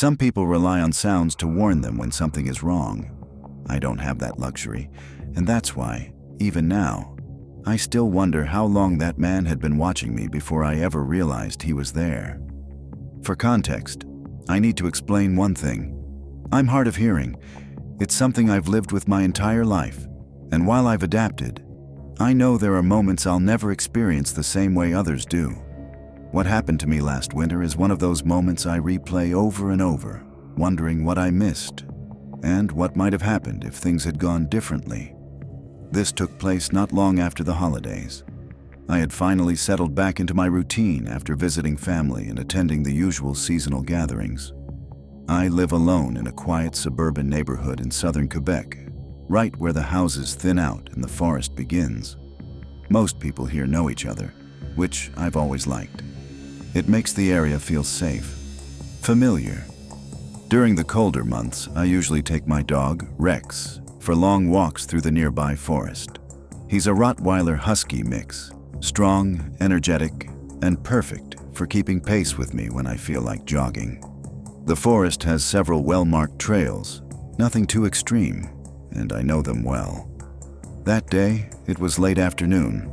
Some people rely on sounds to warn them when something is wrong. I don't have that luxury, and that's why, even now, I still wonder how long that man had been watching me before I ever realized he was there. For context, I need to explain one thing. I'm hard of hearing. It's something I've lived with my entire life, and while I've adapted, I know there are moments I'll never experience the same way others do. What happened to me last winter is one of those moments I replay over and over, wondering what I missed, and what might have happened if things had gone differently. This took place not long after the holidays. I had finally settled back into my routine after visiting family and attending the usual seasonal gatherings. I live alone in a quiet suburban neighborhood in southern Quebec, right where the houses thin out and the forest begins. Most people here know each other, which I've always liked. It makes the area feel safe, familiar. During the colder months, I usually take my dog, Rex, for long walks through the nearby forest. He's a Rottweiler Husky mix, strong, energetic, and perfect for keeping pace with me when I feel like jogging. The forest has several well-marked trails, nothing too extreme, and I know them well. That day, it was late afternoon.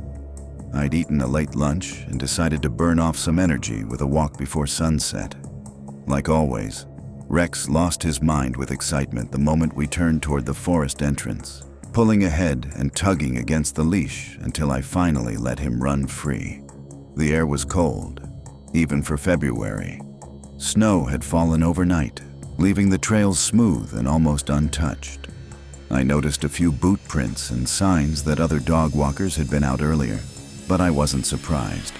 I'd eaten a late lunch and decided to burn off some energy with a walk before sunset. Like always, Rex lost his mind with excitement the moment we turned toward the forest entrance, pulling ahead and tugging against the leash until I finally let him run free. The air was cold, even for February. Snow had fallen overnight, leaving the trails smooth and almost untouched. I noticed a few boot prints and signs that other dog walkers had been out earlier, but I wasn't surprised.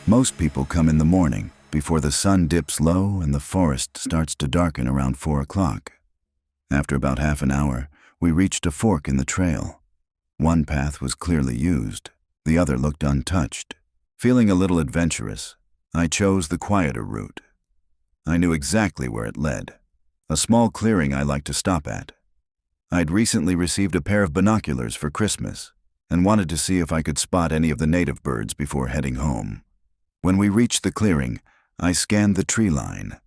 Most people come in the morning, before the sun dips low and the forest starts to darken around 4 o'clock. After about half an hour, we reached a fork in the trail. One path was clearly used, the other looked untouched. Feeling a little adventurous, I chose the quieter route. I knew exactly where it led, a small clearing I like to stop at. I'd recently received a pair of binoculars for Christmas and wanted to see if I could spot any of the native birds before heading home. When we reached the clearing, I scanned the tree line.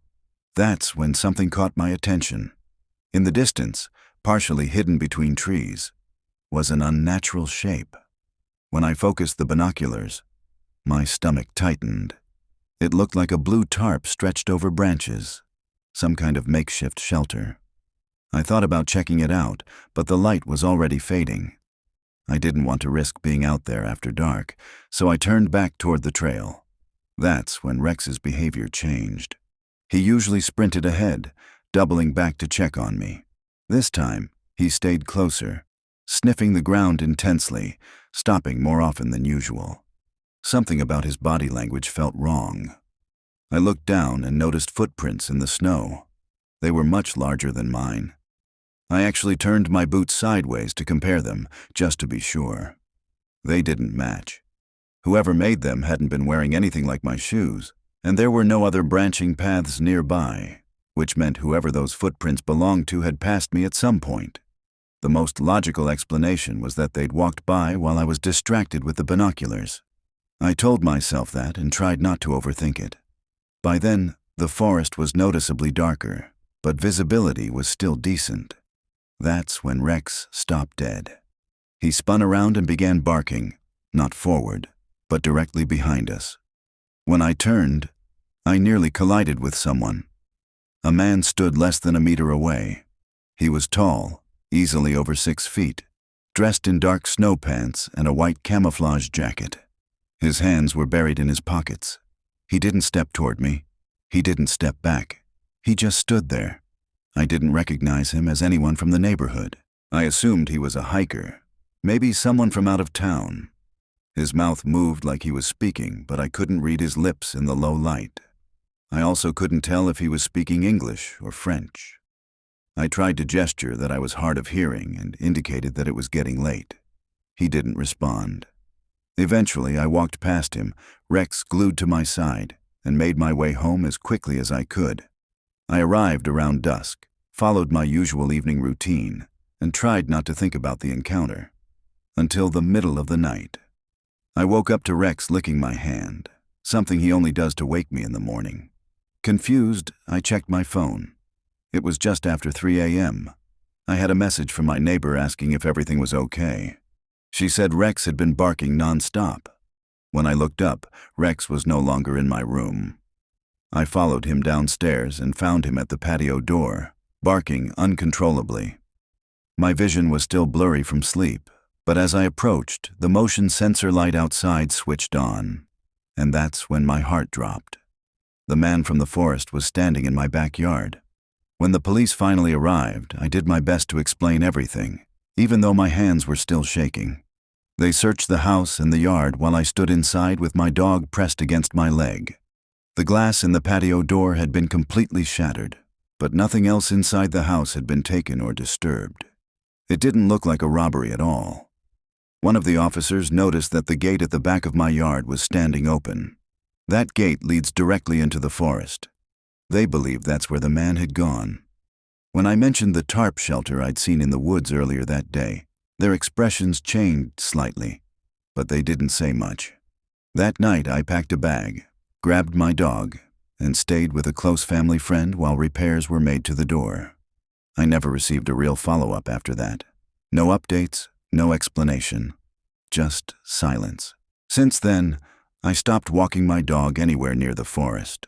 That's when something caught my attention. In the distance, partially hidden between trees, was an unnatural shape. When I focused the binoculars, my stomach tightened. It looked like a blue tarp stretched over branches, some kind of makeshift shelter. I thought about checking it out, but the light was already fading. I didn't want to risk being out there after dark, so I turned back toward the trail. That's when Rex's behavior changed. He usually sprinted ahead, doubling back to check on me. This time, he stayed closer, sniffing the ground intensely, stopping more often than usual. Something about his body language felt wrong. I looked down and noticed footprints in the snow. They were much larger than mine. I actually turned my boots sideways to compare them, just to be sure. They didn't match. Whoever made them hadn't been wearing anything like my shoes, and there were no other branching paths nearby, which meant whoever those footprints belonged to had passed me at some point. The most logical explanation was that they'd walked by while I was distracted with the binoculars. I told myself that and tried not to overthink it. By then, the forest was noticeably darker, but visibility was still decent. That's when Rex stopped dead. He spun around and began barking, not forward, but directly behind us. When I turned, I nearly collided with someone. A man stood less than a meter away. He was tall, easily over 6 feet, dressed in dark snow pants and a white camouflage jacket. His hands were buried in his pockets. He didn't step toward me. He didn't step back. He just stood there. I didn't recognize him as anyone from the neighborhood. I assumed he was a hiker, maybe someone from out of town. His mouth moved like he was speaking, but I couldn't read his lips in the low light. I also couldn't tell if he was speaking English or French. I tried to gesture that I was hard of hearing and indicated that it was getting late. He didn't respond. Eventually, I walked past him, Rex glued to my side, and made my way home as quickly as I could. I arrived around dusk, followed my usual evening routine, and tried not to think about the encounter. Until the middle of the night. I woke up to Rex licking my hand, something he only does to wake me in the morning. Confused, I checked my phone. It was just after 3 a.m. I had a message from my neighbor asking if everything was okay. She said Rex had been barking nonstop. When I looked up, Rex was no longer in my room. I followed him downstairs and found him at the patio door, barking uncontrollably. My vision was still blurry from sleep, but as I approached, the motion sensor light outside switched on. And that's when my heart dropped. The man from the forest was standing in my backyard. When the police finally arrived, I did my best to explain everything, even though my hands were still shaking. They searched the house and the yard while I stood inside with my dog pressed against my leg. The glass in the patio door had been completely shattered, but nothing else inside the house had been taken or disturbed. It didn't look like a robbery at all. One of the officers noticed that the gate at the back of my yard was standing open. That gate leads directly into the forest. They believed that's where the man had gone. When I mentioned the tarp shelter I'd seen in the woods earlier that day, their expressions changed slightly, but they didn't say much. That night I packed a bag, grabbed my dog, and stayed with a close family friend while repairs were made to the door. I never received a real follow-up after that. No updates, no explanation, just silence. Since then, I stopped walking my dog anywhere near the forest.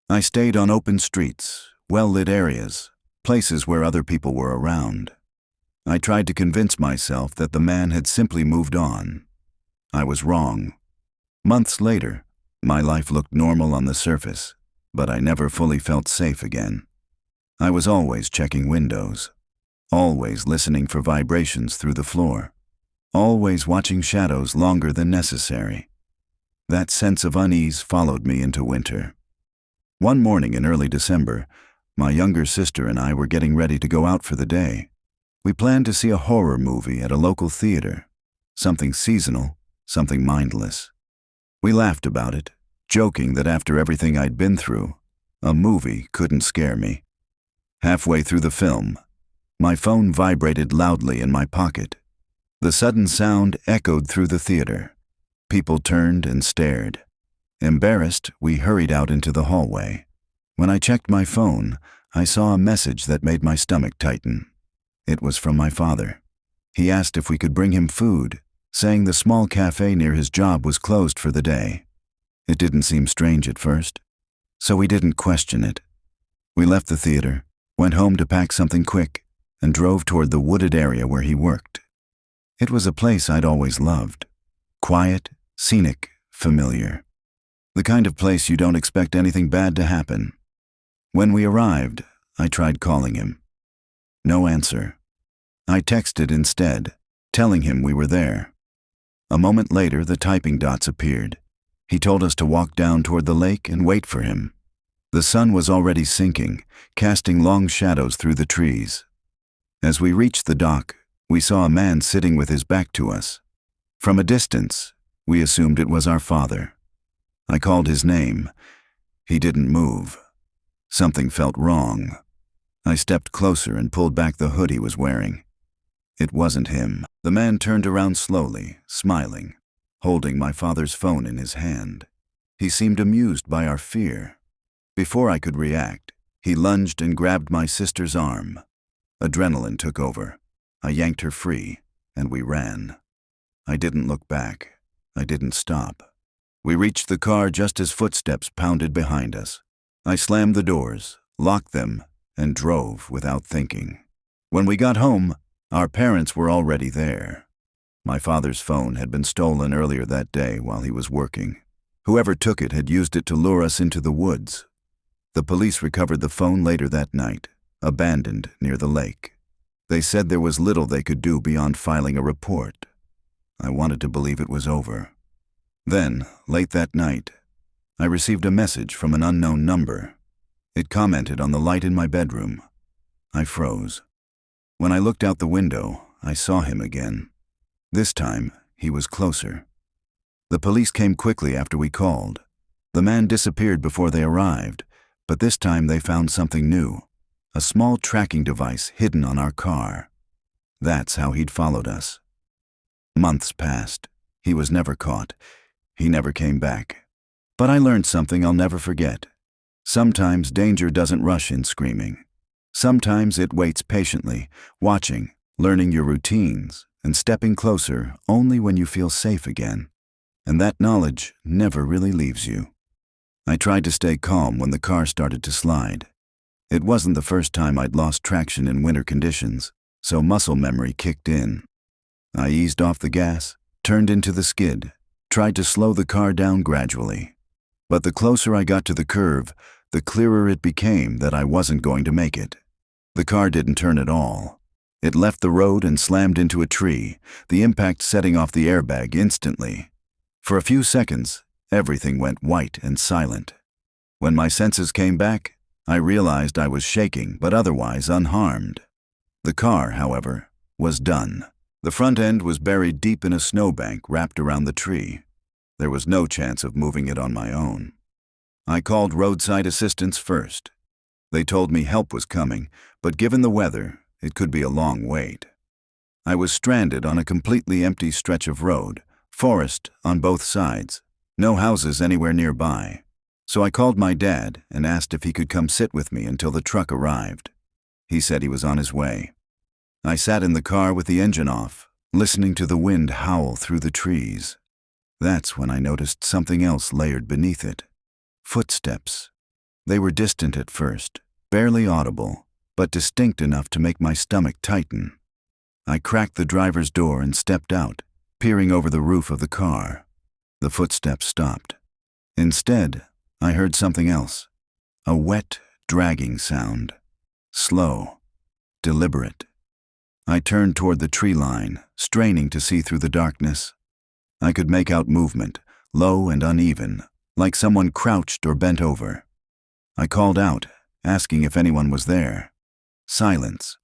I stayed on open streets, well-lit areas, places where other people were around. I tried to convince myself that the man had simply moved on. I was wrong. Months later, my life looked normal on the surface, but I never fully felt safe again. I was always checking windows, always listening for vibrations through the floor, always watching shadows longer than necessary. That sense of unease followed me into winter. One morning in early December, my younger sister and I were getting ready to go out for the day. We planned to see a horror movie at a local theater, something seasonal, something mindless. We laughed about it, joking that after everything I'd been through, a movie couldn't scare me. Halfway through the film, my phone vibrated loudly in my pocket. The sudden sound echoed through the theater. People turned and stared. Embarrassed, we hurried out into the hallway. When I checked my phone, I saw a message that made my stomach tighten. It was from my father. He asked if we could bring him food, saying the small cafe near his job was closed for the day. It didn't seem strange at first, so we didn't question it. We left the theater, went home to pack something quick, and drove toward the wooded area where he worked. It was a place I'd always loved. Quiet, scenic, familiar. The kind of place you don't expect anything bad to happen. When we arrived, I tried calling him. No answer. I texted instead, telling him we were there. A moment later, the typing dots appeared. He told us to walk down toward the lake and wait for him. The sun was already sinking, casting long shadows through the trees. As we reached the dock, we saw a man sitting with his back to us. From a distance, we assumed it was our father. I called his name. He didn't move. Something felt wrong. I stepped closer and pulled back the hood he was wearing. It wasn't him. The man turned around slowly, smiling, holding my father's phone in his hand. He seemed amused by our fear. Before I could react, he lunged and grabbed my sister's arm. Adrenaline took over. I yanked her free, and we ran. I didn't look back. I didn't stop. We reached the car just as footsteps pounded behind us. I slammed the doors, locked them, and drove without thinking. When we got home, our parents were already there. My father's phone had been stolen earlier that day while he was working. Whoever took it had used it to lure us into the woods. The police recovered the phone later that night, abandoned near the lake. They said there was little they could do beyond filing a report. I wanted to believe it was over. Then, late that night, I received a message from an unknown number. It commented on the light in my bedroom. I froze. When I looked out the window, I saw him again. This time, he was closer. The police came quickly after we called. The man disappeared before they arrived, but this time they found something new. A small tracking device hidden on our car. That's how he'd followed us. Months passed. He was never caught. He never came back. But I learned something I'll never forget. Sometimes danger doesn't rush in screaming. Sometimes it waits patiently, watching, learning your routines, and stepping closer only when you feel safe again. And that knowledge never really leaves you. I tried to stay calm when the car started to slide. It wasn't the first time I'd lost traction in winter conditions, so muscle memory kicked in. I eased off the gas, turned into the skid, tried to slow the car down gradually. But the closer I got to the curve, the clearer it became that I wasn't going to make it. The car didn't turn at all. It left the road and slammed into a tree, the impact setting off the airbag instantly. For a few seconds, everything went white and silent. When my senses came back, I realized I was shaking but otherwise unharmed. The car, however, was done. The front end was buried deep in a snowbank wrapped around the tree. There was no chance of moving it on my own. I called roadside assistance first. They told me help was coming, but given the weather, it could be a long wait. I was stranded on a completely empty stretch of road, forest on both sides, no houses anywhere nearby. So I called my dad and asked if he could come sit with me until the truck arrived. He said he was on his way. I sat in the car with the engine off, listening to the wind howl through the trees. That's when I noticed something else layered beneath it. Footsteps. They were distant at first, barely audible, but distinct enough to make my stomach tighten. I cracked the driver's door and stepped out, peering over the roof of the car. The footsteps stopped. Instead, I heard something else. A wet, dragging sound. Slow, deliberate. I turned toward the tree line, straining to see through the darkness. I could make out movement, low and uneven, like someone crouched or bent over. I called out, asking if anyone was there. Silence.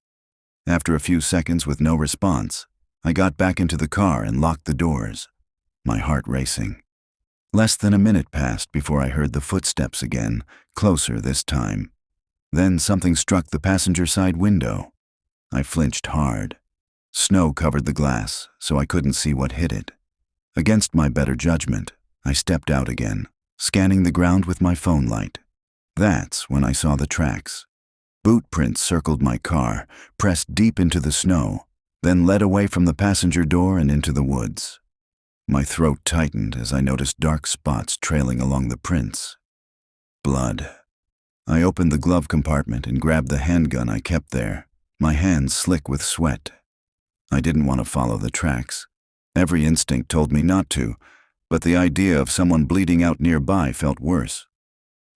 After a few seconds with no response, I got back into the car and locked the doors, my heart racing. Less than a minute passed before I heard the footsteps again, closer this time. Then something struck the passenger side window. I flinched hard. Snow covered the glass, so I couldn't see what hit it. Against my better judgment, I stepped out again, scanning the ground with my phone light. That's when I saw the tracks. Boot prints circled my car, pressed deep into the snow, then led away from the passenger door and into the woods. My throat tightened as I noticed dark spots trailing along the prints. Blood. I opened the glove compartment and grabbed the handgun I kept there, my hands slick with sweat. I didn't want to follow the tracks. Every instinct told me not to, but the idea of someone bleeding out nearby felt worse.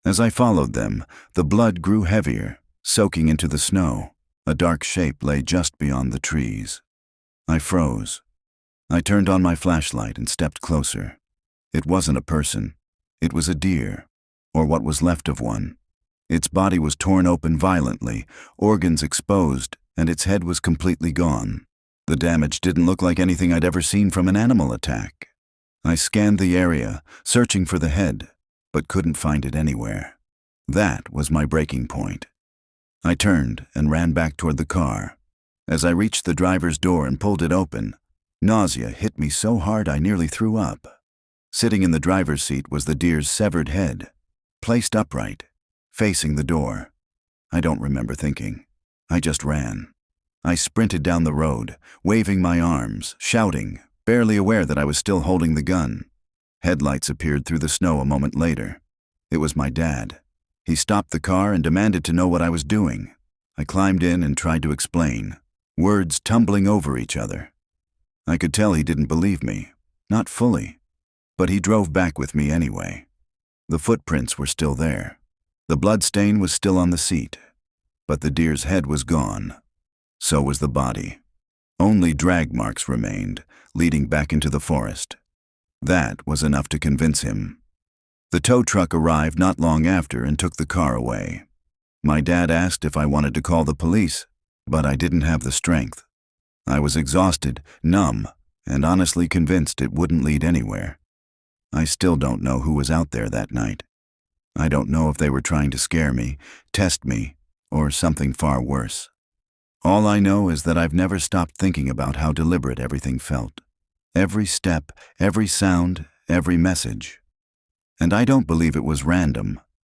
As I followed them, the blood grew heavier, soaking into the snow. A dark shape lay just beyond the trees. I froze. I turned on my flashlight and stepped closer. It wasn't a person. It was a deer, or what was left of one. Its body was torn open violently, organs exposed, and its head was completely gone. The damage didn't look like anything I'd ever seen from an animal attack. I scanned the area, searching for the head, but couldn't find it anywhere. That was my breaking point. I turned and ran back toward the car. As I reached the driver's door and pulled it open, nausea hit me so hard I nearly threw up. Sitting in the driver's seat was the deer's severed head, placed upright, facing the door. I don't remember thinking. I just ran. I sprinted down the road, waving my arms, shouting, barely aware that I was still holding the gun. Headlights appeared through the snow a moment later. It was my dad. He stopped the car and demanded to know what I was doing. I climbed in and tried to explain, words tumbling over each other. I could tell he didn't believe me, not fully, but he drove back with me anyway. The footprints were still there. The blood stain was still on the seat, but the deer's head was gone. So was the body. Only drag marks remained, leading back into the forest. That was enough to convince him. The tow truck arrived not long after and took the car away. My dad asked if I wanted to call the police, but I didn't have the strength. I was exhausted, numb, and honestly convinced it wouldn't lead anywhere. I still don't know who was out there that night. I don't know if they were trying to scare me, test me, or something far worse. All I know is that I've never stopped thinking about how deliberate everything felt. Every step, every sound, every message. And I don't believe it was random.